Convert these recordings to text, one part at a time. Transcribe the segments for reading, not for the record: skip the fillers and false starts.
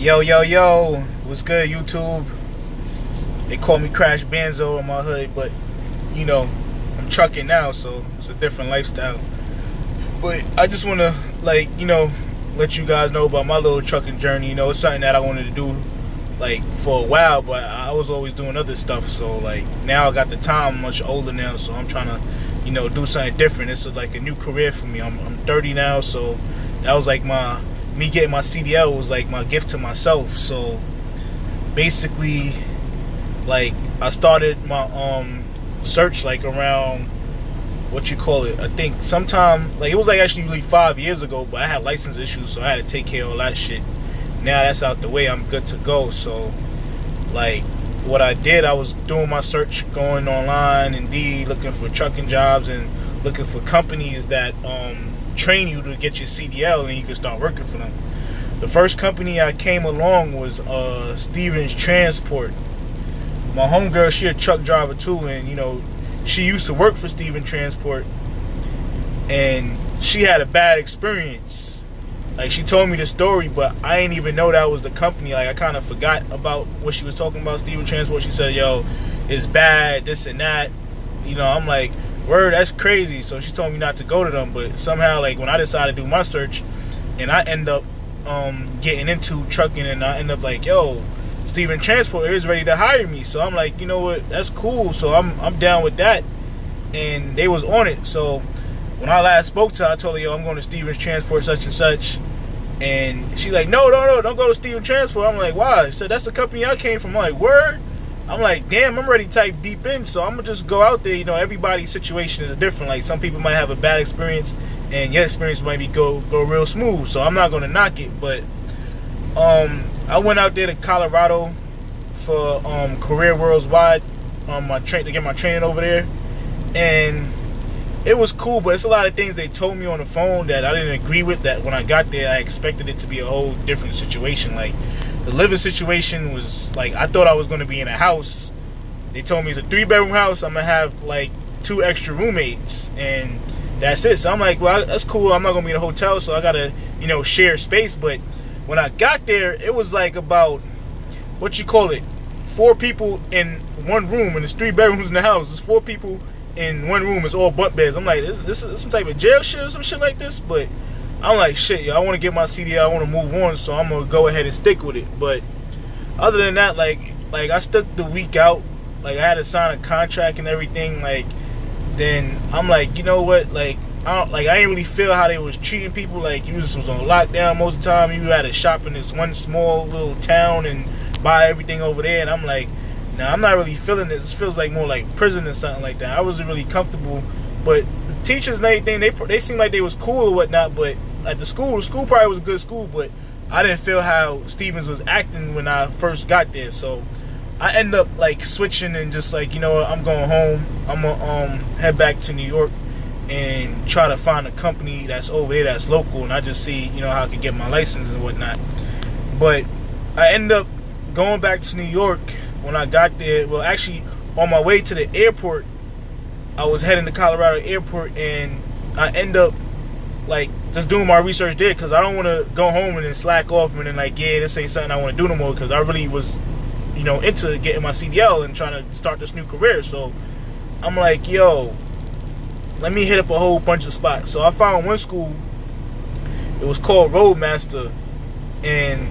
Yo, what's good, YouTube? They call me Crash Banzo in my hood, but you know, I'm trucking now, so it's a different lifestyle. But I just want to, like, you know, let you guys know about my little trucking journey. You know, it's something that I wanted to do, like, for a while, but I was always doing other stuff. So, like, now I got the time. I'm much older now, so I'm trying to, you know, do something different. It's like a new career for me. I'm 30 now, so that was like me getting my CDL was like my gift to myself. So basically, like, I started my search like around, what you call it, I think sometime, like, it was like actually really 5 years ago, but I had license issues, so I had to take care of all that shit. Now that's out the way, I'm good to go. So, like, what I did, I was doing my search, going online, Indeed, looking for trucking jobs and looking for companies that train you to get your CDL and you can start working for them. The first company I came along was Stevenstransport. My homegirl, she a truck driver too, and you know, she used to work for Stevenstransport, and she had a bad experience. Like, she told me the story, but I didn't even know that was the company. Like, I kind of forgot about what she was talking about, Stevenstransport. She said, yo, it's bad, this and that. You know, I'm like, word, that's crazy. So she told me not to go to them, but somehow, like, when I decided to do my search, and I end up getting into trucking, and I end up like, yo, Stevenstransport is ready to hire me. So I'm like, you know what, that's cool. So I'm down with that, and they was on it. So when I last spoke to her, I told her, yo, I'm going to Stevenstransport such and such, and she's like, no, don't go to Stevenstransport. I'm like, why? She said, that's the company I came from. I'm like, word? I'm like, damn, I'm ready to type deep in, so I'm gonna just go out there. You know, everybody's situation is different. Like, some people might have a bad experience, and your experience might be go real smooth. So I'm not gonna knock it, but I went out there to Colorado for Career Worldwide, to get my training over there, and it was cool. But it's a lot of things they told me on the phone that I didn't agree with. That when I got there, I expected it to be a whole different situation. Like, the living situation was like, I thought I was going to be in a house. They told me it's a 3-bedroom house. I'm going to have like 2 extra roommates, and that's it. So I'm like, well, that's cool. I'm not going to be in a hotel, so I got to, you know, share space. But when I got there, it was like about, what you call it, 4 people in one room, and there's 3 bedrooms in the house. There's 4 people in one room. It's all bunk beds. I'm like, this is some type of jail shit or some shit like this. But I'm like, shit, yo, I want to get my CDL, I want to move on, so I'm going to go ahead and stick with it. But other than that, like I stuck the week out. Like, I had to sign a contract and everything. Like, then I'm like, you know what, like, I didn't really feel how they was treating people. Like, you was on lockdown most of the time. You had to shop in this one small little town and buy everything over there. And I'm like, nah, I'm not really feeling this. This feels like more like prison or something like that. I wasn't really comfortable. But the teachers and everything, they seemed like they was cool or whatnot. But at the school probably was a good school, but I didn't feel how Stevens was acting when I first got there. So I end up like switching and just like, you know what, I'm going home. I'm gonna head back to New York and try to find a company that's over there that's local, and I just see, you know, how I can get my license and whatnot. But I end up going back to New York. When I got there, well, actually on my way to the airport, I was heading to Colorado airport, and I end up like just doing my research there, because I don't want to go home and then slack off and then like, yeah, this ain't something I want to do no more, because I really was, you know, into getting my CDL and trying to start this new career. So I'm like, yo, let me hit up a whole bunch of spots. So I found one school. It was called Roadmaster, and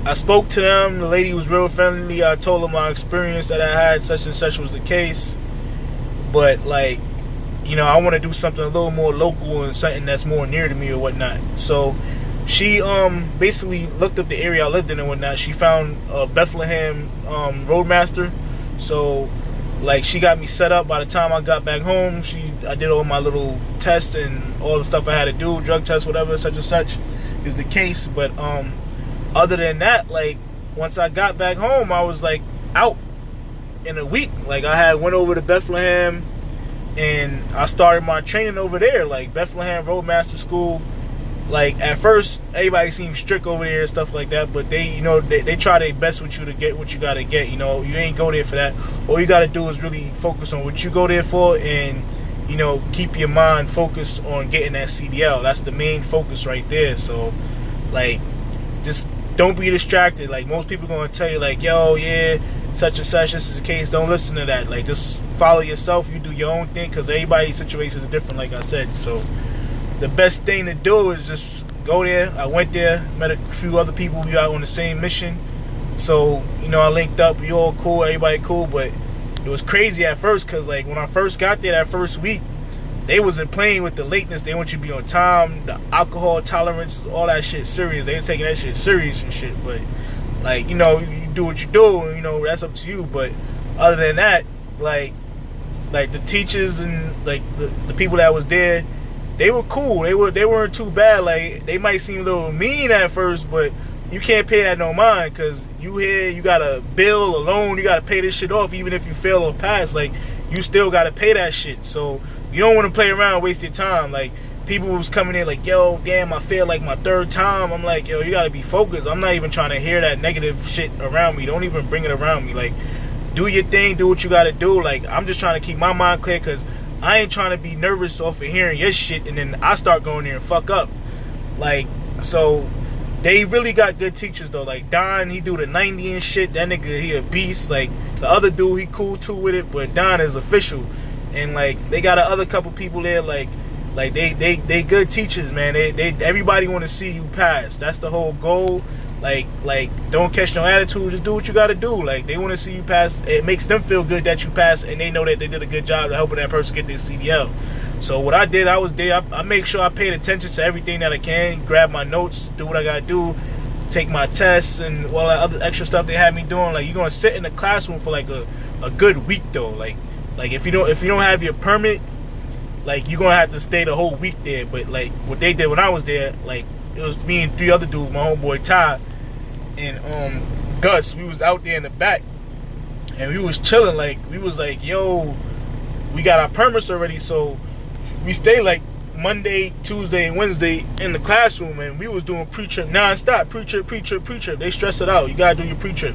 I spoke to them. The lady was real friendly. I told her my experience, that I had such and such was the case, but like, you know, I want to do something a little more local and something that's more near to me or whatnot. So she basically looked up the area I lived in and whatnot. She found Bethlehem Roadmaster. So like, she got me set up. By the time I got back home, I did all my little tests and all the stuff I had to do, drug tests, whatever, such and such is the case. But other than that, like, once I got back home, I was like out in a week. Like, I went over to Bethlehem, and I started my training over there, like Bethlehem Roadmaster School. Like, at first, everybody seemed strict over there and stuff like that, but they, you know, they try their best with you to get what you got to get. You know, you ain't go there for that. All you got to do is really focus on what you go there for, and, you know, keep your mind focused on getting that CDL. That's the main focus right there. So, like, just don't be distracted. Like, most people gonna tell you, like, yo, yeah, such and such, this is the case. Don't listen to that. Like, just follow yourself. You do your own thing, because everybody's situation is different, like I said. So the best thing to do is just go there. I went there, met a few other people. We got on the same mission. So, you know, I linked up. We all cool, everybody cool. But it was crazy at first, because, like, when I first got there that first week, they wasn't playing with the lateness. They want you to be on time, the alcohol tolerance, all that shit serious. They was taking that shit serious and shit. But, like, you know, you do what you do, and, you know, that's up to you. But other than that, like the teachers and, like, the people that was there, they were cool. They weren't too bad. Like, they might seem a little mean at first, but you can't pay that no mind, because you here, you got a bill, a loan, you got to pay this shit off. Even if you fail or pass, like, you still got to pay that shit. So you don't want to play around and waste your time. Like, people was coming in like, yo, damn, I failed like my 3rd time. I'm like, yo, you got to be focused. I'm not even trying to hear that negative shit around me. Don't even bring it around me. Like, do your thing, do what you got to do. Like, I'm just trying to keep my mind clear, because I ain't trying to be nervous off of hearing your shit, and then I start going there and fuck up. Like, so they really got good teachers, though. Like, Don, he do the 90 and shit. That nigga, he a beast. Like, the other dude, he cool too with it, but Don is official. And, like, they got a other couple people there, like they good teachers, man. They everybody want to see you pass. That's the whole goal. Like, don't catch no attitude. Just do what you got to do. Like, they want to see you pass. It makes them feel good that you pass, and they know that they did a good job of helping that person get their CDL. So what I did, I was there. I make sure I paid attention to everything that I can. Grab my notes, do what I got to do, take my tests, and all that other extra stuff they had me doing. Like, you're gonna sit in the classroom for like a good week, though. Like if you don't have your permit, like, you're gonna have to stay the whole week there. But, like, what they did when I was there, like, it was me and 3 other dudes, my homeboy Ty and Gus. We was out there in the back, and we was chilling. Like, we was like, yo, we got our permits already, so we stay like Monday, Tuesday, and Wednesday in the classroom, and we was doing pre-trip non-stop. Pre-trip. They stress it out. You gotta do your pre-trip.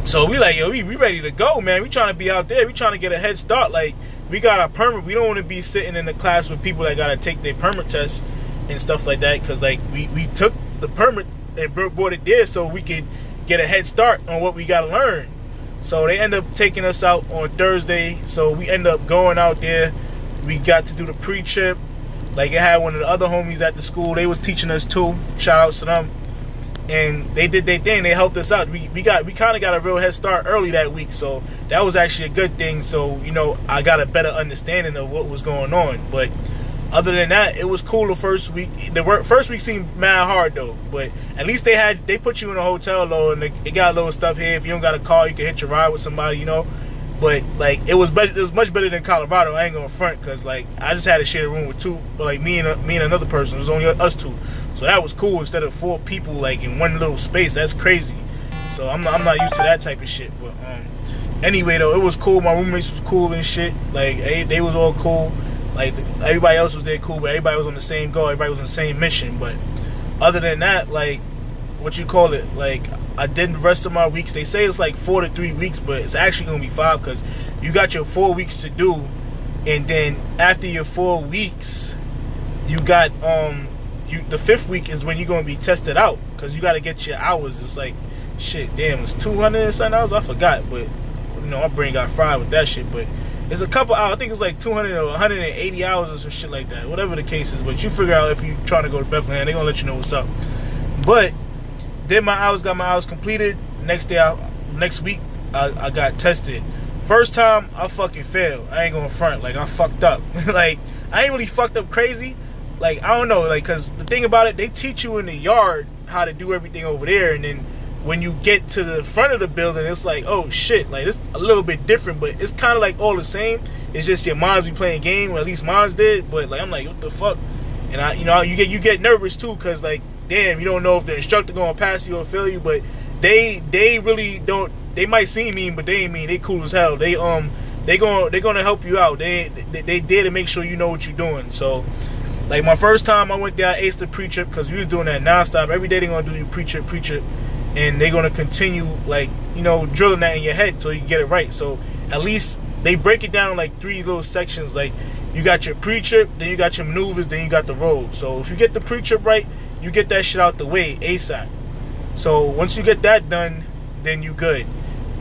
So we like, yo, we ready to go, man. We trying to be out there. We trying to get a head start. Like, we got our permit. We don't want to be sitting in the class with people that gotta take their permit tests and stuff like that, because, like, we took the permit and brought it there so we could get a head start on what we gotta learn. So they end up taking us out on Thursday. So we end up going out there. We got to do the pre-trip. Like, I had one of the other homies at the school. They was teaching us too. Shout outs to them. And they did their thing. They helped us out. We kind of got a real head start early that week. So that was actually a good thing. So, you know, I got a better understanding of what was going on. But other than that, it was cool the first week. The first week seemed mad hard, though. But at least they put you in a hotel, though, and they got a little stuff here. If you don't got a car, you can hitch a ride with somebody, you know. But, like, it was much better than Colorado. I ain't gonna front, because, like, I just had to share a room with 2, like, me and another person. It was only us 2, so that was cool instead of 4 people, like, in one little space. That's crazy. So I'm not used to that type of shit. But anyway, though, it was cool. My roommates was cool and shit. Like, they was all cool. Like, everybody else was there cool, but everybody was on the same goal. Everybody was on the same mission. But other than that, like, what you call it, like, I did the rest of my weeks. They say it's like 4 to 3 weeks, but it's actually gonna be 5, because you got your 4 weeks to do, and then after your 4 weeks, you got the 5th week is when you're gonna be tested out, because you got to get your hours. It's like, shit, damn, it's 200 and something hours. I forgot, but, you know, my brain got fried with that shit. But it's a couple hours. I think it's like 200 or 180 hours or some shit like that. Whatever the case is, but you figure out if you trying to go to Bethlehem, they gonna let you know what's up. But did my hours, got my hours completed. Next week, I got tested. First time, I fucking failed. I ain't gonna front. Like, I fucked up. Like, I ain't really fucked up crazy. Like, I don't know. Like, because the thing about it, they teach you in the yard how to do everything over there. And then when you get to the front of the building, it's like, oh, shit. Like, it's a little bit different. But it's kind of like all the same. It's just your minds be playing game. Or at least mine did. But, like, I'm like, what the fuck? And, you get nervous, too. Because, like, damn, you don't know if the instructor gonna pass you or fail you, but they really don't. They might seem mean, but they ain't mean. They cool as hell. They gonna help you out. They there to make sure you know what you're doing. So, like, my first time I went there, I aced the pre-trip, because we was doing that nonstop. Every day they gonna do you pre-trip, and they gonna continue, like, you know, drilling that in your head so you can get it right. So at least they break it down like 3 little sections. Like, you got your pre-trip, then you got your maneuvers, then you got the road. So if you get the pre-trip right, you get that shit out the way ASAP. So once you get that done, then you good.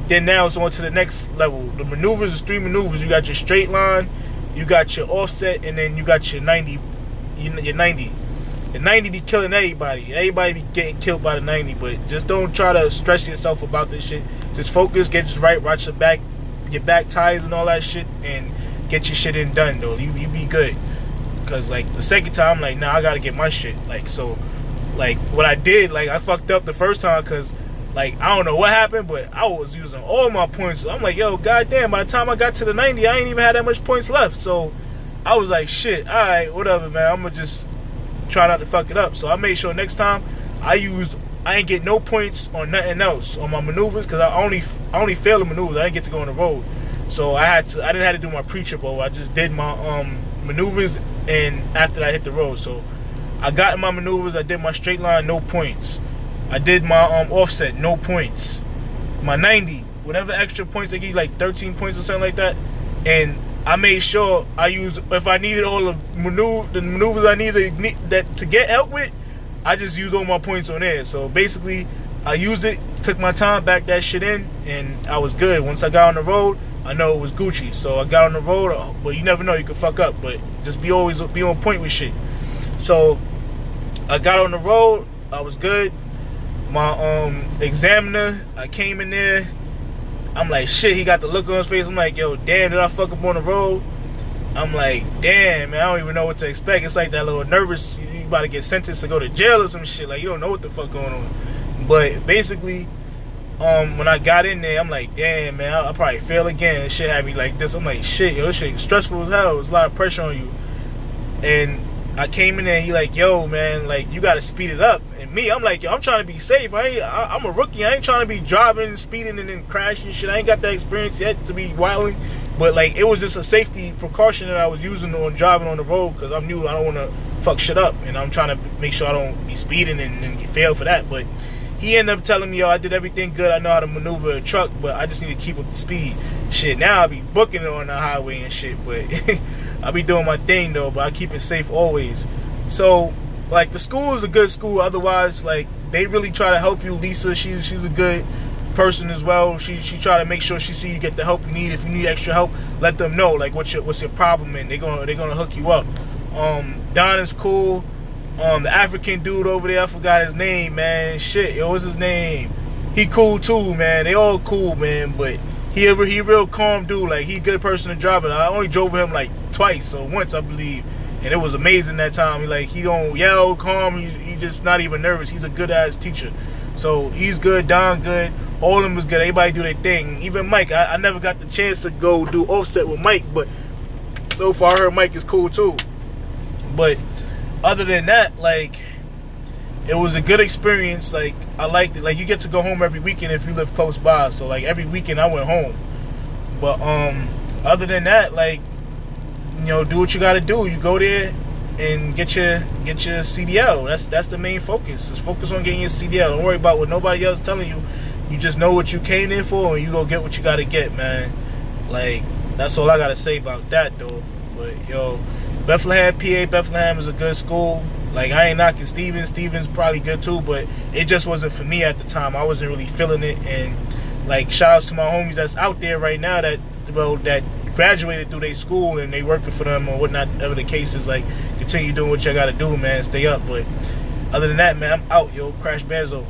Then now it's on to the next level. The maneuvers is 3 maneuvers. You got your straight line, you got your offset, and then you got your 90. Your 90. The 90 be killing everybody. Everybody be getting killed by the 90. But just don't try to stress yourself about this shit. Just focus, get just right, watch your back tires and all that shit, and get your shit in done though. You be good. Cause like the second time, I'm like, nah, I gotta get my shit. Like so, like what I did, like I fucked up the first time, cause like I don't know what happened, but I was using all my points. So I'm like, yo, goddamn! By the time I got to the 90, I ain't even had that much points left. So I was like, shit, all right, whatever, man. I'm gonna just try not to fuck it up. So I made sure next time I ain't get no points on nothing else on my maneuvers, cause I only failed the maneuvers. I didn't get to go on the road. So I didn't have to do my pre-trip over. I just did my maneuvers, and after that I hit the road. So I got in my maneuvers, I did my straight line, no points. I did my offset, no points. My 90, whatever extra points they give you, like 13 points or something like that. And I made sure I used, if I needed all the maneuvers I needed to get help with, I just used all my points on there. So basically, I used it, took my time, backed that shit in, and I was good. Once I got on the road, I know it was Gucci. So I got on the road, but you never know, you can fuck up. But just be on point with shit. So I got on the road, I was good. My examiner, I came in there, I'm like, shit, he got the look on his face. I'm like, yo, damn, did I fuck up on the road? I'm like, damn, man, I don't even know what to expect. It's like that little nervous, you about to get sentenced to go to jail or some shit. Like, you don't know what the fuck going on. But basically, when I got in there, I'm like, damn, man, I'll probably fail again. And shit had me like this. I'm like, shit, yo, this shit stressful as hell. There's a lot of pressure on you. And I came in there, and he like, yo, man, like, you got to speed it up. And me, I'm like, yo, I'm trying to be safe. I'm a rookie. I ain't trying to be driving, speeding, and then crashing and shit. I ain't got that experience yet to be wilding. But, like, it was just a safety precaution that I was using on driving on the road, because I'm new. I don't want to fuck shit up. And I'm trying to make sure I don't be speeding and fail for that. But he ended up telling me, yo, I did everything good. I know how to maneuver a truck, but I just need to keep up the speed. Shit, now I be booking it on the highway and shit, but I be doing my thing, though, but I keep it safe always. So, like, the school is a good school. Otherwise, like, they really try to help you. Lisa, she's a good person as well. She try to make sure she see you get the help you need. If you need extra help, let them know, like, what's your problem, and they're gonna hook you up. Don is cool. The African dude over there, I forgot his name, man. Shit, yo, what's his name? He cool too, man. They all cool, man. But he a real calm dude. Like, he a good person to drive it. I only drove with him like twice or once, I believe, and it was amazing that time. He don't yell, calm. He just not even nervous. He's a good ass teacher. So he's good. Don good. All of them was good. Everybody do their thing. Even Mike. I never got the chance to go do offset with Mike, but so far I heard Mike is cool too. But other than that, like, it was a good experience. Like, I liked it. Like, you get to go home every weekend if you live close by. So, like, every weekend I went home. But other than that, like, you know, do what you gotta do. You go there and get your CDL. That's the main focus. Just focus on getting your CDL. Don't worry about what nobody else telling you. You just know what you came in for, and you go get what you gotta get, man. Like, that's all I gotta say about that, though. But yo, Bethlehem, PA, Bethlehem is a good school. Like, I ain't knocking Stevens. Stevens probably good too, but it just wasn't for me at the time. I wasn't really feeling it. And like, shout outs to my homies that's out there right now that graduated through their school and they working for them or whatnot, whatever the case is. Like, continue doing what you gotta do, man. Stay up. But other than that, man, I'm out, yo. Crash Benzo.